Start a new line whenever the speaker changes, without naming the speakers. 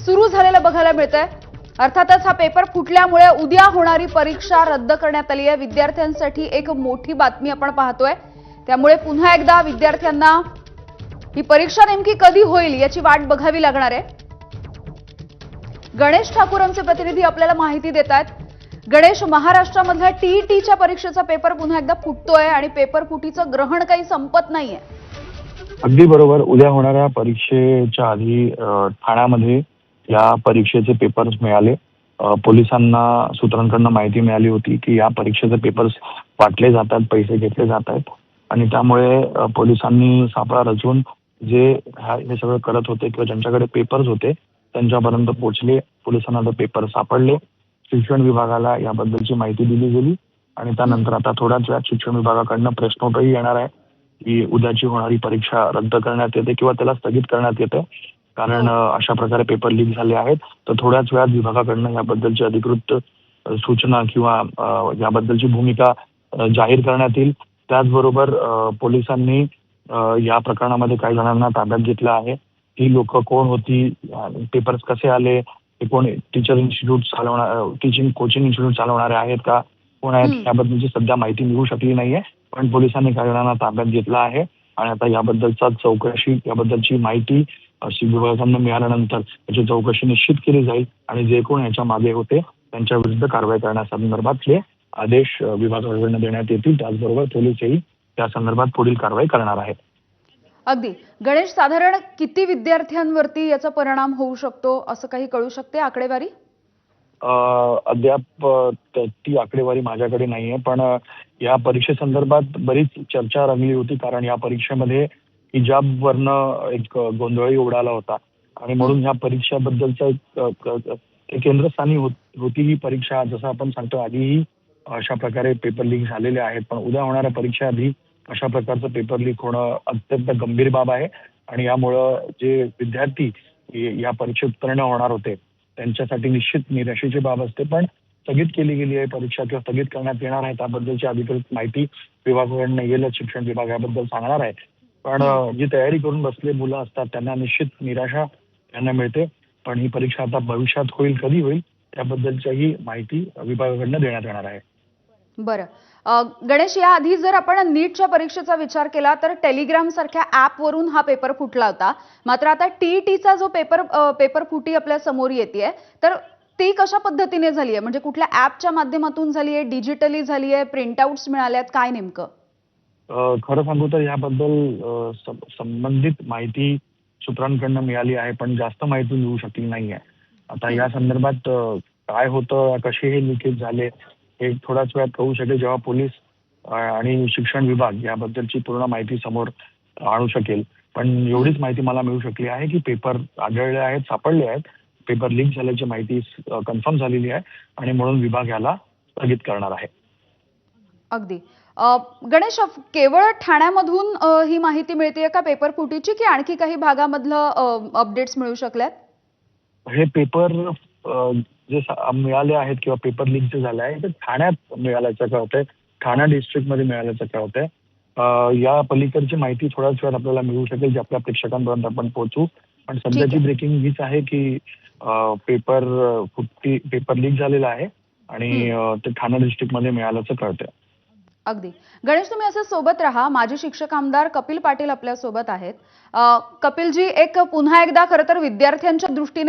सुरू झालेलं बघायला मिळतंय। अर्थातच हा पेपर फुटल्यामुळे उद्या होणारी परीक्षा रद्द करण्यात आली आहे। विद्यार्थ्यांसाठी एक मोठी बातमी आपण पाहतोय। त्यामुळे पुन्हा एकदा विद्यार्थ्यांना ही परीक्षा नेमकी कधी होईल याची वाट बघावी लागणार आहे। गणेश ठाकूर आमचे प्रतिनिधी आपल्याला माहिती देतात। गणेश, महाराष्ट्रामधल्या टीईटीच्या परीक्षेचा पेपर पुन्हा एकदा फुटतोय आणि पेपर फुटीचं ग्रहण काही संपत नाहीये।
अगदी बरोबर। उद्या होणाऱ्या परीक्षेच्या आधी ठाण्यामध्ये या परीक्षेचे पेपर्स मिळाले। पोलिसांना सूत्रांकडून माहिती मिळाली होती की या परीक्षेचे पेपर्स वाटले जातात, पैसे घेतले जात आहेत आणि त्यामुळे पोलिसांनी सापळा रचून जे हे सगळं करत होते किंवा ज्यांच्याकडे पेपर्स होते त्यांच्यापर्यंत पोहोचले। पोलिसांना ते पेपर सापडले। शिक्षण विभागाला याबद्दलची माहिती दिली गेली आणि त्यानंतर आता थोड्याच वेळात शिक्षण विभागाकडून प्रश्नोत्तरही येणार आहे की उद्याची होणारी परीक्षा रद्द करण्यात येते किंवा त्याला स्थगित करण्यात येते, कारण अशा प्रकारे पेपर लीक झाले आहेत। तर थोड्याच वेळात विभागाकडून याबद्दलची अधिकृत सूचना किंवा याबद्दलची भूमिका जाहीर करण्यात येईल। त्याचबरोबर पोलिसांनी या प्रकरणामध्ये काही जणांना ताब्यात घेतलं आहे। ही लोक कोण होती, पेपर्स कसे आले, हे कोण टीचर इन्स्टिट्यूट चालवणार, टीचिंग कोचिंग इन्स्टिट्यूट चालवणारे आहेत का, कोण आहेत याबद्दलची सध्या माहिती मिळू शकली नाहीये। पण पोलिसांनी काही जणांना ताब्यात घेतलं आहे आणि आता याबद्दलचा चौकशी, याबद्दलची माहिती विभागांना मिळाल्यानंतर याची चौकशी निश्चित केली जाईल आणि जे कोण याच्या मागे होते त्यांच्या विरुद्ध कारवाई करण्यासंदर्भातले आदेश विभागाकडून देण्यात येतील। त्याचबरोबर पोलीसही त्या संदर्भात पुढील कारवाई करणार आहेत।
अगदी गणेश, साधारण किती विद्यार्थ्यांवरती याचा परिणाम होऊ शकतो असं काही कळू शकते आकडेवारी?
अद्याप ती आकडेवारी माझ्याकडे नाहीये, पण या परीक्षेसंदर्भात बरीच चर्चा रंगली होती, कारण या परीक्षेमध्ये हिजाबवरनं एक गोंधळही उडाला होता आणि म्हणून या परीक्षेबद्दलचा एक केंद्रस्थानी होती ही परीक्षा। जसं आपण सांगतो आधीही अशा प्रकारे पेपर लीक झालेले आहेत, पण उद्या होणाऱ्या परीक्षेआधी अशा प्रकारचं पेपर लीक होणं अत्यंत गंभीर बाब आहे आणि यामुळं जे विद्यार्थी या परीक्षेत उत्तीर्ण होणार होते त्यांच्यासाठी निश्चित निराशेची बाब असते। पण स्थगित केली गेली आहे परीक्षा किंवा स्थगित करण्यात येणार आहे त्याबद्दलची अधिकृत माहिती विभागाकडून येईल। शिक्षण विभाग याबद्दल सांगणार आहे, पण जी तयारी करून बसले मुलं असतात त्यांना निश्चित निराशा त्यांना मिळते। पण ही परीक्षा आता भविष्यात होईल, कधी होईल त्याबद्दलची माहिती विभागाकडून देण्यात येणार आहे।
बरं गणेश, या आधी जर आपण नीटच्या परीक्षेचा विचार केला तर टेलिग्राम सारख्या ऍप वरून हा पेपर फुटला होता। मात्र आता टीईटीचा जो पेपर फुटी आपल्या समोर येते तर ती कशा पद्धतीने झाली आहे? म्हणजे कुठल्या ऍपच्या माध्यमातून झाली आहे, डिजिटली झाली आहे, प्रिंटआउट्स मिळाल्यात, काय नेमकं?
खरं सांगू तर याबद्दल संबंधित माहिती सूत्रांकडून मिळाली आहे, पण जास्त माहिती मिळू शकली नाहीये। आता या संदर्भात काय होतं, कसे हे लिकेज झाले हे थोड्याच वेळात कळू शकेल जेव्हा पोलीस आणि शिक्षण विभाग याबद्दलची पूर्ण माहिती समोर आणू शकेल। पण एवढीच माहिती मला मिळू शकली आहे की पेपर आढळले आहेत, सापडले आहेत, पेपर लीक झाल्याची माहिती कन्फर्म झालेली आहे आणि म्हणून विभाग याला स्थगित करणार आहे।
अगदी गणेश, केवळ ठाण्यामधून ही माहिती मिळतेय का पेपर फुटीची, की आणखी काही भागामधलं अपडेट्स मिळू शकल्यात?
हे पेपर जे मिळाले आहेत किंवा पेपर लीक जे झाले आहे ते ठाण्यात मिळाल्याचं कळतंय, ठाणा डिस्ट्रिक्टमध्ये मिळाल्याचं कळतंय। या पलीकडची माहिती थोड्याच वेळात आपल्याला मिळू शकेल, जी आपल्या प्रेक्षकांपर्यंत आपण पोहोचू। पण सध्याची ब्रेकिंग हीच आहे की पेपर लीक झालेला आहे आणि ते ठाणा डिस्ट्रिक्टमध्ये मिळाल्याचं कळतंय।
अगदी गणेश, तुम्ही असं सोबत राहा। माजी शिक्षक आमदार कपिल पाटील आपल्या सोबत आहेत। कपिलजी, एक पुन्हा एकदा खरं तर विद्यार्थ्यांच्या दृष्टीने